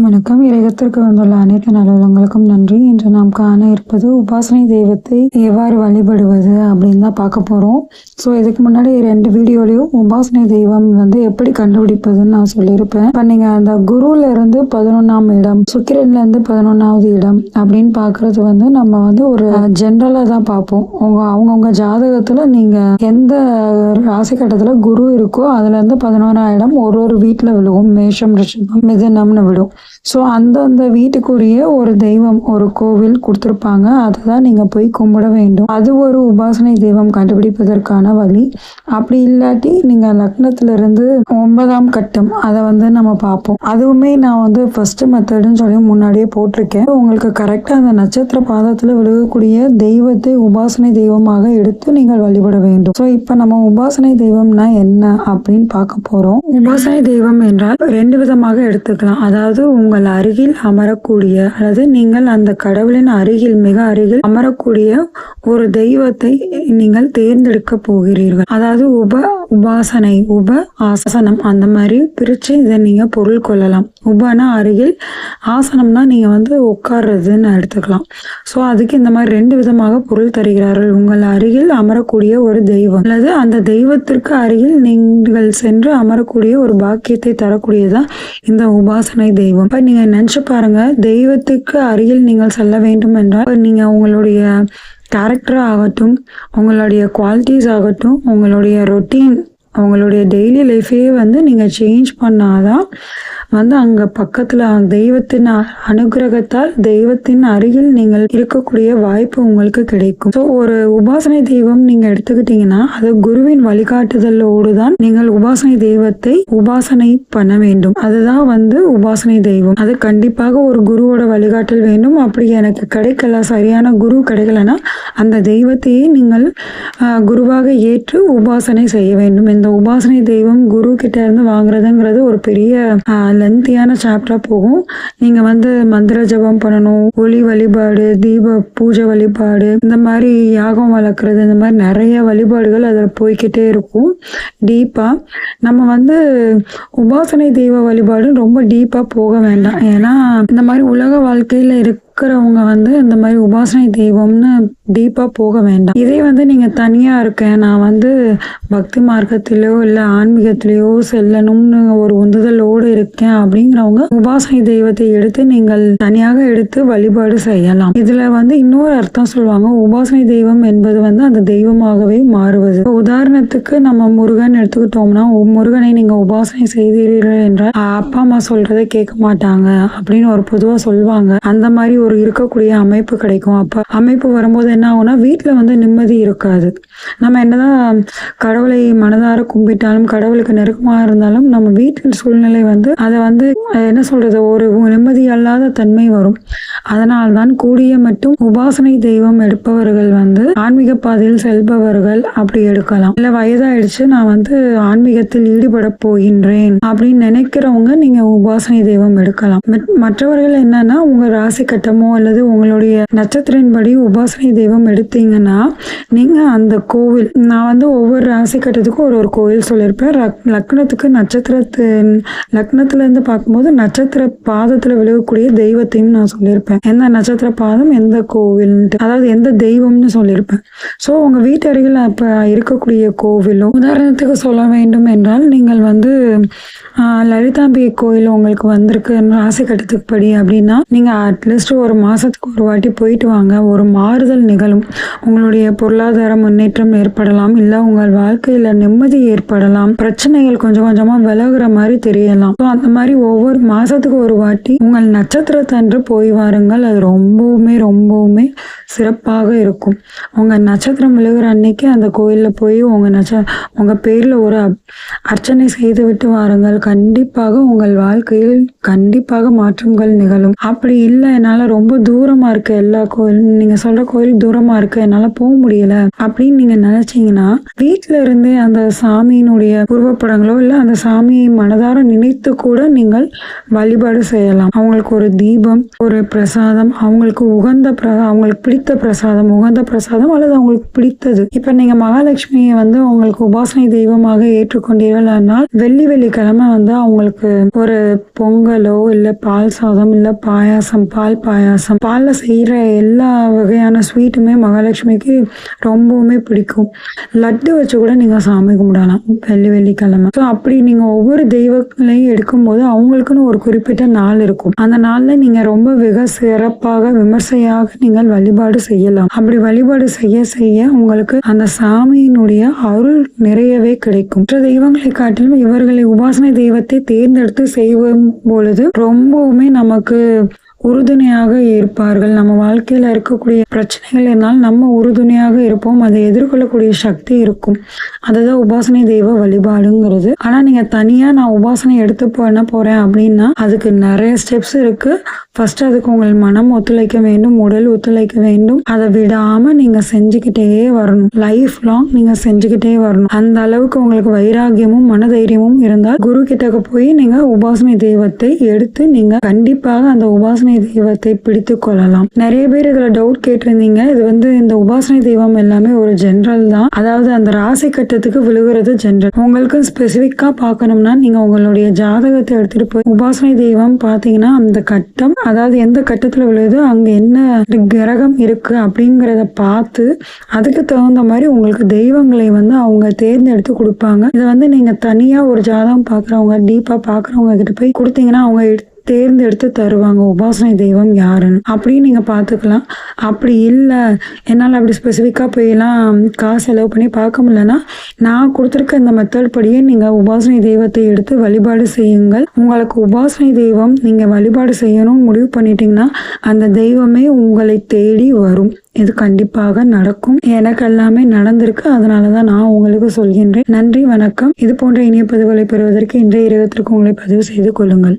வணக்கம். இறையகத்திற்கு வந்துள்ள அனைத்து நல்லுள்ளங்களுக்கும் நன்றி. இன்று நாம் காண இருப்பது உபாசனை தெய்வத்தை எவ்வாறு வழிபடுவது அப்படின்னு தான் பார்க்க போறோம். ஸோ இதுக்கு முன்னாடி 2 வீடியோலையும் உபாசனை தெய்வம் எப்படி கண்டுபிடிப்பதுன்னு நான் சொல்லியிருப்பேன். இப்போ நீங்கள் அந்த குருல இருந்து 11ஆம் இடம், சுக்கிரன்ல இருந்து 11ஆவது இடம் அப்படின்னு பார்க்கறது நம்ம ஒரு ஜென்ரலாக தான் பார்ப்போம். அவங்கவுங்க ஜாதகத்தில் நீங்கள் எந்த ராசி கட்டத்தில் குரு இருக்கோ அதுல இருந்து 11ஆம் இடம் ஒரு வீட்டில் விழுவும். மேஷம், ரிஷபம், மிதுனம்னு விடும். ஸோ அந்தந்த வீட்டுக்குரிய ஒரு தெய்வம், ஒரு கோவில் கொடுத்துருப்பாங்க. அதை தான் நீங்கள் போய் கும்பிட வேண்டும். அது ஒரு உபாசனை தெய்வம் கண்டுபிடிப்பதற்கான வழி. அப்படி இல்லாட்டி நீங்கள் லக்னத்திலிருந்து 9ஆம் கட்டம் அதை நம்ம பார்ப்போம். அதுவுமே நான் ஃபர்ஸ்ட் மெத்தடுன்னு சொல்லி முன்னாடியே போட்டிருக்கேன். உங்களுக்கு கரெக்டாக அந்த நட்சத்திர பாதத்தில் விழுகக்கூடிய தெய்வத்தை உபாசனை தெய்வமாக எடுத்து நீங்கள் வழிபட வேண்டும். ஸோ இப்போ நம்ம உபாசனை தெய்வம்னா என்ன அப்படின்னு பார்க்க போகிறோம். உபாசனை தெய்வம் என்றால் 2 விதமாக எடுத்துக்கலாம். அதாவது உங்கள் அருகில் அமரக்கூடிய அல்லது நீங்கள் அந்த கடவுளின் அருகில், மிக அருகில் அமரக்கூடிய ஒரு தெய்வத்தை நீங்கள் தேர்ந்தெடுக்க போகிறீர்கள். அதாவது உபாசனை, ஆசனம் அந்த மாதிரி பிரிச்சு இதை நீங்க பொருள் கொள்ளலாம். உபனா அருகில், ஆசனம்னா நீங்க உட்கார்றதுன்னு எடுத்துக்கலாம். ஸோ அதுக்கு இந்த மாதிரி 2 விதமாக பொருள் தருகிறார்கள். உங்கள் அருகில் அமரக்கூடிய ஒரு தெய்வம் அல்லது அந்த தெய்வத்திற்கு அருகில் நீங்கள் சென்று அமரக்கூடிய ஒரு பாக்கியத்தை தரக்கூடியதான் இந்த உபாசனை தெய்வம். இப்ப நீங்க நினைச்சு பாருங்க, தெய்வத்துக்கு அருகில் நீங்கள் செல்ல வேண்டும் என்றால் நீங்க உங்களுடைய கேரக்டர் ஆகட்டும், உங்களுடைய குவாலிட்டிஸ் ஆகட்டும், உங்களுடைய ரொட்டீன், உங்களுடைய டெய்லி லைஃபே நீங்கள் சேஞ்ச் பண்ணாதான் அங்கே பக்கத்தில் தெய்வத்தின் அனுகிரகத்தால் தெய்வத்தின் அருகில் நீங்கள் இருக்கக்கூடிய வாய்ப்பு உங்களுக்கு கிடைக்கும். ஸோ ஒரு உபாசனை தெய்வம் நீங்கள் எடுத்துக்கிட்டீங்கன்னா அது குருவின் வழிகாட்டுதலோடு தான் நீங்கள் உபாசனை தெய்வத்தை உபாசனை பண்ண வேண்டும். அதுதான் உபாசனை தெய்வம். அது கண்டிப்பாக ஒரு குருவோட வழிகாட்டல் வேண்டும். அப்படி எனக்கு கிடைக்கல, சரியான குரு கிடைக்கலன்னா அந்த தெய்வத்தையே நீங்கள் குருவாக ஏற்று உபாசனை செய்ய வேண்டும். இந்த உபாசனை தெய்வம் குரு கிட்ட இருந்து வாங்குறதுங்கிறது ஒரு பெரிய லென்த்தியான சாப்டரா போகும். நீங்க மந்திர ஜபம் பண்ணணும், ஒளி வழிபாடு, தீப பூஜை வழிபாடு, இந்த மாதிரி யாகம் வளர்க்குறது, இந்த மாதிரி நிறைய வழிபாடுகள் அதில் போய்கிட்டே இருக்கும். டீப்பா நம்ம உபாசனை தெய்வ வழிபாடு ரொம்ப டீப்பா போக வேண்டாம். ஏன்னா இந்த மாதிரி உலக வாழ்க்கையில இருக்கிறவங்க இந்த மாதிரி உபாசனை தெய்வம்னு டீப்பா போக வேண்டாம். இதே நீங்க தனியா இருக்கேன், நான் பக்தி மார்க்கத்திலோ இல்லை ஆன்மீகத்திலேயோ செல்லணும்னு ஒரு உந்துதலோடு இருக்கேன் அப்படிங்கிறவங்க உபாசனை தெய்வத்தை எடுத்து நீங்கள் தனியாக எடுத்து வழிபாடு செய்யலாம். இதுல இன்னொரு அர்த்தம் சொல்லுவாங்க. உபாசனை தெய்வம் என்பது அந்த தெய்வமாகவே மாறுவது. உதாரணத்துக்கு நம்ம முருகன் எடுத்துக்கிட்டோம்னா, முருகனை நீங்க உபாசனை செய்தீர்கள் என்றால் அப்பா அம்மா சொல்றதை கேட்க மாட்டாங்க அப்படின்னு ஒரு பொதுவா சொல்லுவாங்க. அந்த மாதிரி ஒரு இருக்கக்கூடிய அமைப்பு கிடைக்கும். அப்ப அமைப்பு வரும்போது என்ன ஆகும்னா வீட்டுல நிம்மதி இருக்காது. நம்ம என்னதான் கடவுளை மனதார கும்பிட்டாலும், கடவுளுக்கு நெருக்கமாக இருந்தாலும் நம்ம வீட்டின் சூழ்நிலை அதை என்ன சொல்றது, ஒரு நிம்மதி அல்லாத தன்மை வரும். அதனால்தான் கூடிய மட்டும் உபாசனை தெய்வம் எடுப்பவர்கள் ஆன்மீக பாதையில் செல்பவர்கள் அப்படி எடுக்கலாம். இல்ல வயதாயிடுச்சு, நான் ஆன்மீகத்தில் ஈடுபட போகின்றேன் அப்படின்னு நினைக்கிறவங்க நீங்க உபாசனை தெய்வம் எடுக்கலாம். மற்றவர்கள் என்னன்னா உங்க ராசி கட்டமோ அல்லது உங்களுடைய நட்சத்திரத்தின்படி உபாசனை தெய்வம் எடுத்தீங்கன்னா நீங்க அந்த கோவில், நான் ஒவ்வொரு ராசி கட்டத்துக்கும் ஒரு கோவில் சொல்லியிருப்பேன். லக்னத்துக்கு லக்னத்துல இருந்து பார்க்கும்போது நட்சத்திர பாதத்துல விழுகக்கூடிய தெய்வத்தையும் நான் சொல்லியிருப்பேன். எந்த நட்சத்திர பாதம், எந்த கோவில், அதாவது எந்த தெய்வம்னு சொல்லியிருப்பேன். ஸோ உங்க வீட்டு அருகில் அப்ப இருக்கக்கூடிய கோவிலும், உதாரணத்துக்கு சொல்ல வேண்டும் என்றால் நீங்கள் லலிதாம்பிகை கோயில் உங்களுக்கு வந்திருக்கு ராசி கட்டத்துக்கு படி அப்படின்னா நீங்க அட்லீஸ்ட் ஒரு மாசத்துக்கு ஒரு வாட்டி போயிட்டு வாங்க. ஒரு மாறுதல் நிகழும். உங்களுடைய பொருளாதார முன்னேற்றம் ஏற்படலாம், இல்ல உங்கள் வாழ்க்கையில நிம்மதி ஏற்படலாம், பிரச்சனைகள் கொஞ்சம் கொஞ்சமா விலகுற மாதிரி தெரியலாம். அந்த மாதிரி ஒவ்வொரு மாசத்துக்கு ஒரு வாட்டி உங்கள் நட்சத்திரத்தன்று போய் வாருங்கள். அது ரொம்பவுமே ரொம்பவுமே சிறப்பாக இருக்கும். உங்க நட்சத்திரம் விழுகிற அன்னைக்கு அந்த கோயில்ல போய் உங்க பேர்ல ஒரு அர்ச்சனை செய்து விட்டு வாருங்கள். கண்டிப்பாக உங்கள் வாழ்க்கையில் கண்டிப்பாக மாற்றங்கள் நிகழும். அப்படி இல்லை, என்னால ரொம்ப தூரமா இருக்கு, எல்லா கோயிலும் நீங்க சொல்ற கோயில் தூரமா இருக்கு, என்னால போக முடியல அப்படின்னு நீங்க நினைச்சீங்கன்னா வீட்டுல இருந்தே அந்த சாமியினுடைய உருவப்படங்களோ இல்ல அந்த சாமியை மனதார நினைத்து கூட நீங்கள் வழிபாடு செய்யலாம். அவங்களுக்கு ஒரு தீபம், ஒரு பிரசாதம், அவங்களுக்கு அவங்களுக்கு பிடித்த பிரசாதம், உகந்த பிரசாதம் அல்லது அவங்களுக்கு பிடித்தது. இப்ப நீங்க மகாலட்சுமியை உங்களுக்கு உபாசனை தெய்வமாக ஏற்றுக்கொண்டீர்கள். ஆனால் வெள்ளிக்கிழமை வந்து அவங்களுக்கு ஒரு பொங்கலோ இல்ல பால் சாதம் இல்ல பாயாசம், பால் பாயாசம், பால்ல செய்யற எல்லா வகையான ஸ்வீட்டுமே மகாலட்சுமிக்கு ரொம்பவுமே பிடிக்கும். லட்டு வச்சு கூட நீங்க சாமி கும்பிடலாம் வெள்ளிக்கிழமை. ஸோ அப்படி நீங்க ஒவ்வொரு தெய்வங்களையும் எடுக்கும்போது அவங்களுக்குன்னு ஒரு குறிப்பிட்ட நாள் இருக்கும். அந்த நாள்ல நீங்க ரொம்ப வெகு சிறப்பாக விமர்சையாக நீங்கள் வழிபாடு செய்யலாம். அப்படி வழிபாடு செய்ய செய்ய உங்களுக்கு அந்த சாமியினுடைய அருள் நிறையவே கிடைக்கும். மற்ற தெய்வங்களை காட்டிலும் இவர்களை உபாசனை தெய்வத்தை தேர்ந்தெடுத்து செய்யும் பொழுது ரொம்பவுமே நமக்கு உறுதுணையாக இருப்பார்கள். நம்ம வாழ்க்கையில இருக்கக்கூடிய பிரச்சனைகள் இருந்தாலும் நம்ம உறுதுணையாக இருப்போம். அதை எதிர்கொள்ளக்கூடிய சக்தி இருக்கும். அதுதான் உபாசனை தெய்வ வழிபாடுங்கிறது. ஆனா நீங்க தனியா நான் உபாசனை எடுத்து பண்ண போறேன் அப்படின்னா அதுக்கு நிறைய ஸ்டெப்ஸ் இருக்கு. ஃபர்ஸ்ட் அதுக்கு உங்கள் மனம் ஒத்துழைக்க வேண்டும், உடல் ஒத்துழைக்க வேண்டும். அதை விடாம நீங்க செஞ்சுக்கிட்டே வரணும். லைஃப் லாங் நீங்க செஞ்சுக்கிட்டே வரணும். அந்த அளவுக்கு உங்களுக்கு வைராகியமும் மனதைரியமும் இருந்தால் குரு கிட்டக்கு போய் நீங்க உபாசனை தெய்வத்தை எடுத்து நீங்க கண்டிப்பாக அந்த உபாசனை தெய்வத்தை பிடித்து கொள்ளலாம். நிறைய பேர் இதுல டவுட் கேட்டிருந்தீங்க. இது வந்து இந்த உபாசனை தெய்வம் எல்லாமே ஒரு ஜெனரல் தான். அதாவது அந்த ராசி கட்டத்துக்கு விழுகிறது ஜெனரல். உங்களுக்கு ஸ்பெசிபிக்கா பார்க்கணும்னா நீங்க உங்களுடைய ஜாதகத்தை எடுத்துட்டு போய் உபாசனை தெய்வம் பாத்தீங்கன்னா அந்த கட்டம், அதாவது எந்த கட்டத்துல விழுதோ அங்க என்ன கிரகம் இருக்கு அப்படிங்கறத பார்த்து அதுக்கு தகுந்த மாதிரி உங்களுக்கு தெய்வங்களை வந்து அவங்க தேர்ந்தெடுத்து கொடுப்பாங்க. இதை வந்து நீங்க தனியா ஒரு ஜாதகம் பாக்குறவங்க, டீப்பா பாக்குறவங்க கிட்ட போய் கொடுத்தீங்கன்னா அவங்க தேர்ந்தெடுத்து தருவாங்க உபாசனை தெய்வம் யாருன்னு. அப்படின்னு நீங்க பாத்துக்கலாம். அப்படி இல்லை என்னால் அப்படி ஸ்பெசிஃபிக்கா போயெல்லாம் காசு செலவு பண்ணி பார்க்க முடியலன்னா நான் கொடுத்துருக்க இந்த மெத்தட் படியே நீங்க உபாசனை தெய்வத்தை எடுத்து வழிபாடு செய்யுங்கள். உங்களுக்கு உபாசனை தெய்வம் நீங்க வழிபாடு செய்யணும்னு முடிவு பண்ணிட்டீங்கன்னா அந்த தெய்வமே உங்களை தேடி வரும். இது கண்டிப்பாக நடக்கும். எனக்கு எல்லாமே நடந்திருக்கு. அதனாலதான் நான் உங்களுக்கு சொல்கின்றேன். நன்றி, வணக்கம். இது போன்ற இணைய பதிவுகளை பெறுவதற்கு இன்றைய இரவத்திற்கு உங்களை பதிவு செய்து கொள்ளுங்கள்.